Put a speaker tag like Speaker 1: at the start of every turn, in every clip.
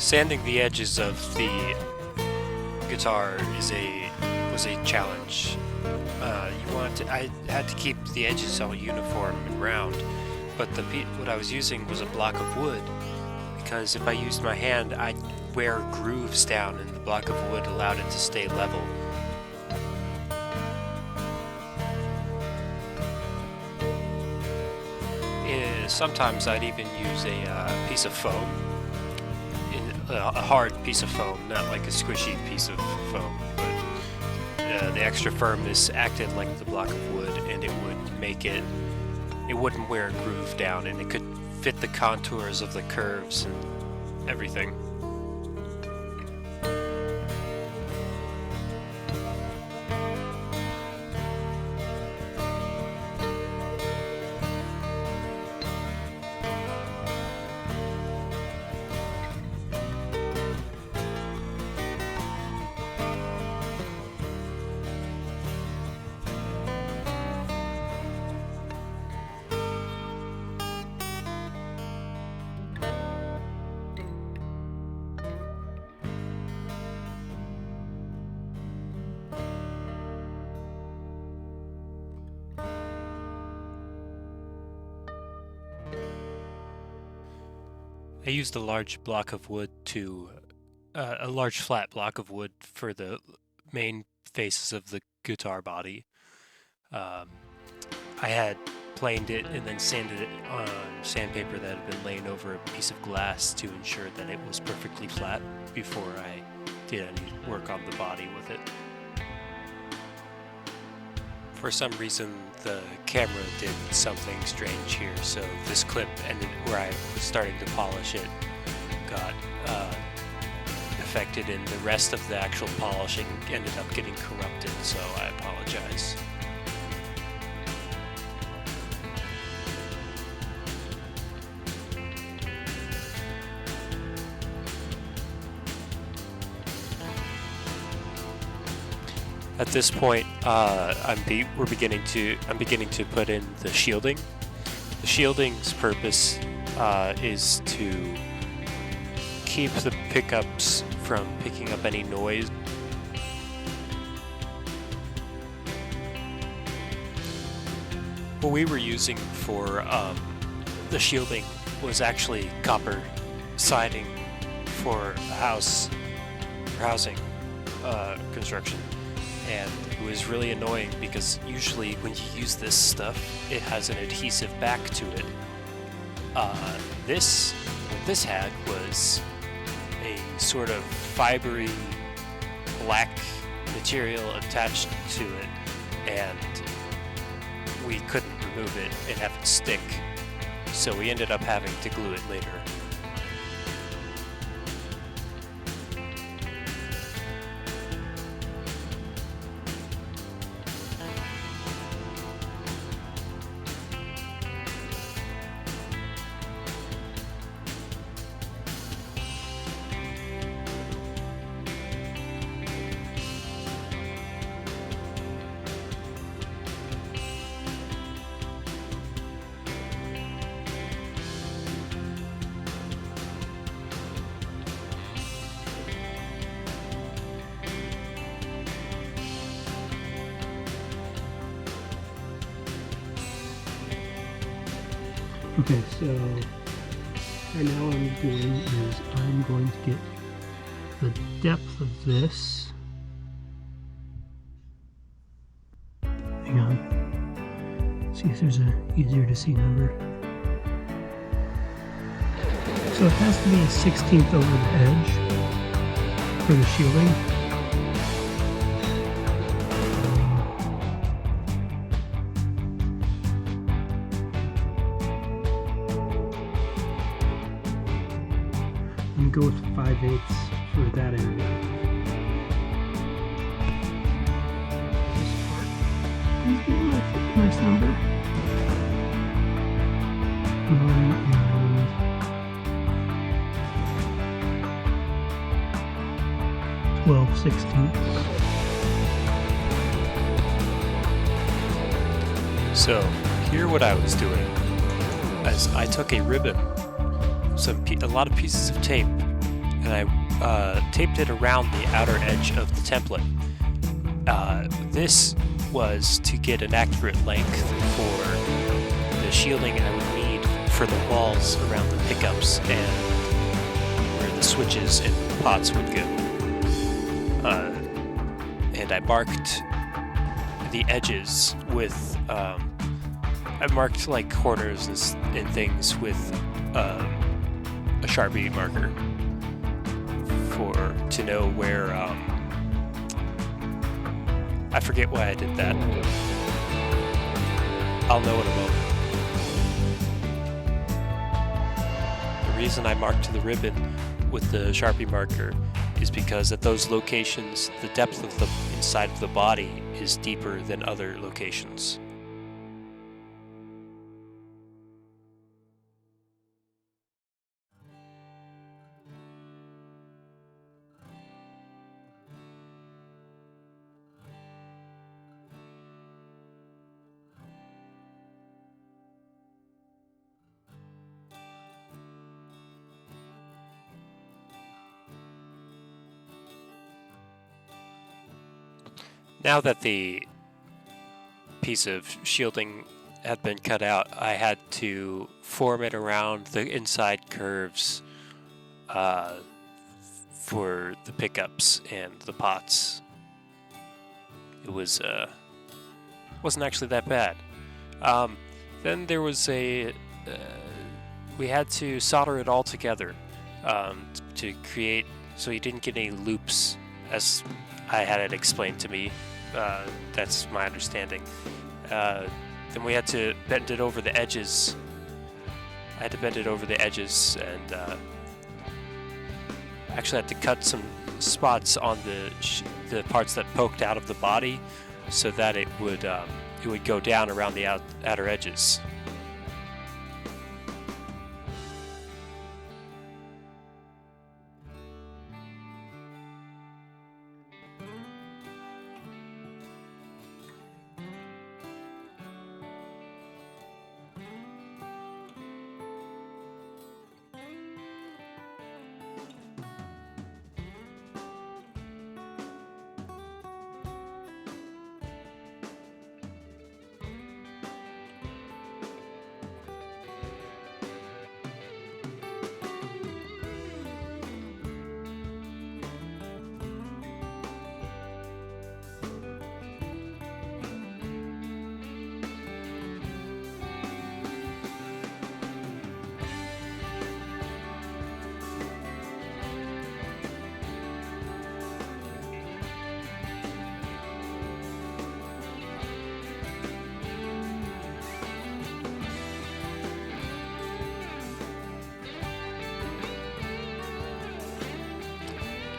Speaker 1: Sanding the edges of the guitar was a challenge. I had to keep the edges all uniform and round, but what I was using was a block of wood, because if I used my hand, I'd wear grooves down, and the block of wood allowed it to stay level. Sometimes I'd even use a piece of foam, a hard piece of foam, not like a squishy piece of foam, but the extra firmness acted like the block of wood, and it wouldn't wear a groove down, and it could fit the contours of the curves and everything. I used a large block of wood a large flat block of wood for the main faces of the guitar body. I had planed it and then sanded it on sandpaper that had been laying over a piece of glass to ensure that it was perfectly flat before I did any work on the body with it. For some reason, the camera did something strange here, so this clip ended where I was starting to polish it got affected, and the rest of the actual polishing ended up getting corrupted, so I apologize. At this point, I'm beginning to put in the shielding. The shielding's purpose is to keep the pickups from picking up any noise. What we were using for the shielding was actually copper siding for housing construction. And it was really annoying because usually when you use this stuff, it has an adhesive back to it. What this had was a sort of fibery black material attached to it, and we couldn't remove it and have it stick, so we ended up having to glue it later.
Speaker 2: Okay, so right now what I'm doing is I'm going to get the depth of this. Hang on. See if there's a easier to see number. So it has to be a 1/16 over the edge for the shielding. And go with 5/8 for that area. Please give me a nice number. 12/16.
Speaker 1: So here what I was doing is I took a ribbon, a lot of pieces of tape, and I taped it around the outer edge of the template. This was to get an accurate length for the shielding I would need for the walls around the pickups and where the switches and pots would go. And I marked the edges with, I marked like corners and things with a Sharpie marker to know where, I forget why I did that. I'll know in a moment. The reason I marked the ribbon with the Sharpie marker is because at those locations, the depth of the inside of the body is deeper than other locations. Now that the piece of shielding had been cut out, I had to form it around the inside curves for the pickups and the pots. It was wasn't actually that bad. Then there was we had to solder it all together to create so you didn't get any loops, as I had it explained to me. That's my understanding. Then we had to bend it over the edges. I had to bend it over the edges, and actually had to cut some spots on the parts that poked out of the body, so that it would go down around the outer edges.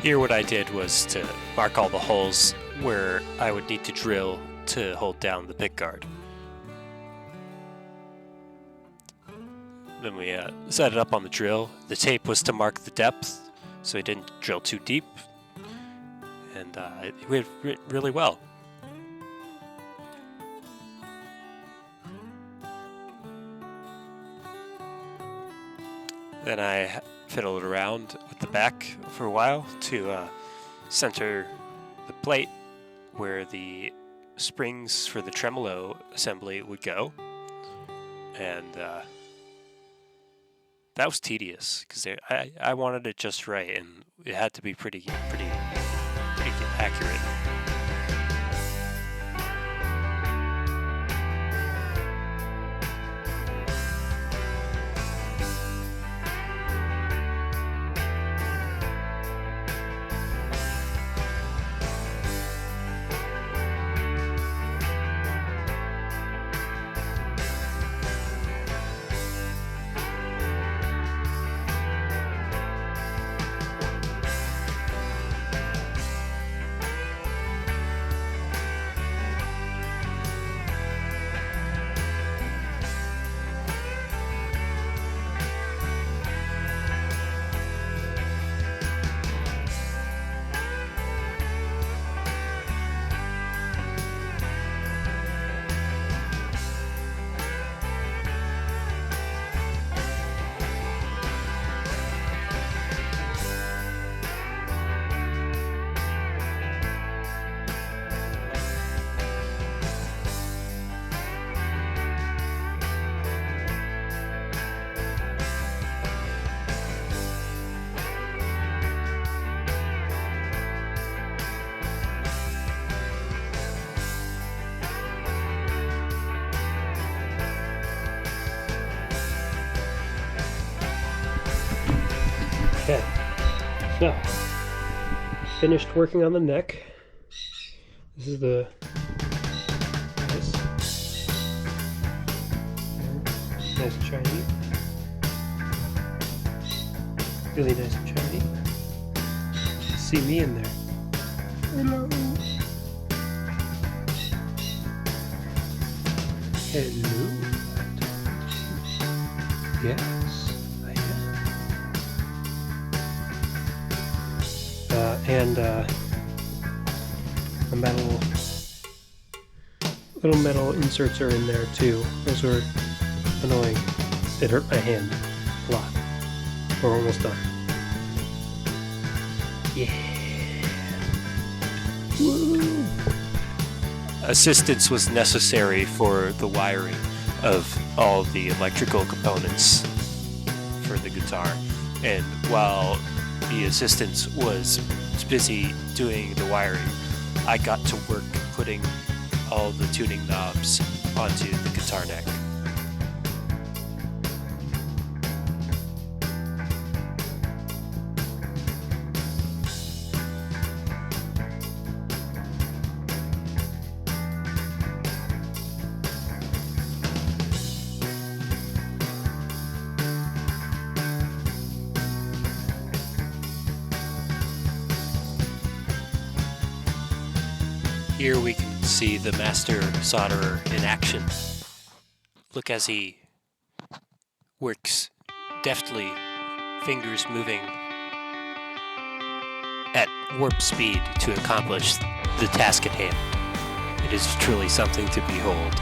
Speaker 1: Here what I did was to mark all the holes where I would need to drill to hold down the pick guard. Then we set it up on the drill. The tape was to mark the depth, so it didn't drill too deep, and it went really well. Then I fiddled around with the back for a while to center the plate where the springs for the tremolo assembly would go, and that was tedious because I wanted it just right, and it had to be pretty accurate.
Speaker 2: So, finished working on the neck. This is the nice and shiny. Really nice and shiny. See me in there. Hello. Hello. Yes, I am. Little metal inserts are in there too. Those were annoying. It hurt my hand a lot. We're almost done. Yeah. Woo.
Speaker 1: Assistance was necessary for the wiring of all the electrical components for the guitar. And while the assistance was busy doing the wiring, I got to work putting all the tuning knobs onto the guitar neck. Here we can see the master solderer in action. Look as he works deftly, fingers moving at warp speed to accomplish the task at hand. It is truly something to behold.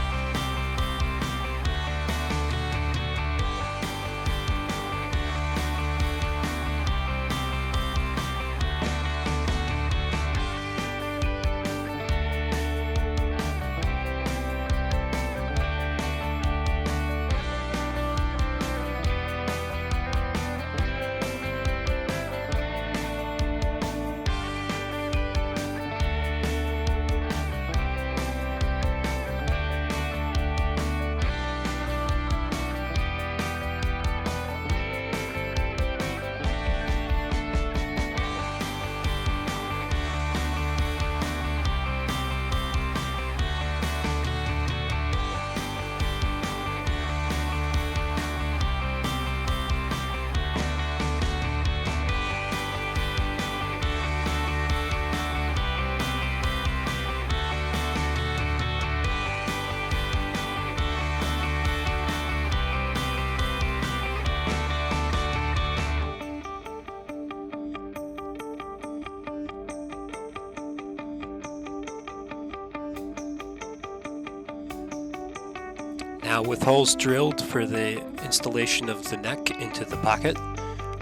Speaker 1: Now, with holes drilled for the installation of the neck into the pocket,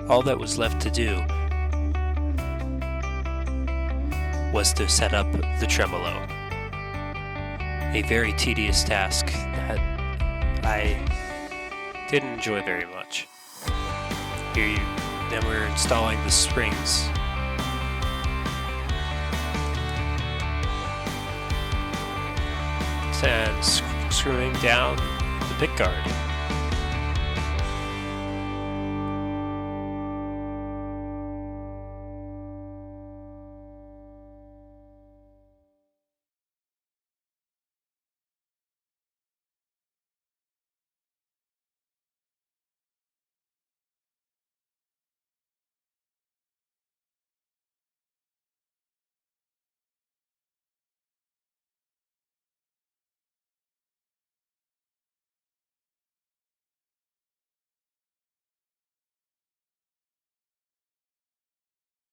Speaker 1: all that was left to do was to set up the tremolo. A very tedious task that I didn't enjoy very much. Then we're installing the springs. And screwing down the pick guard.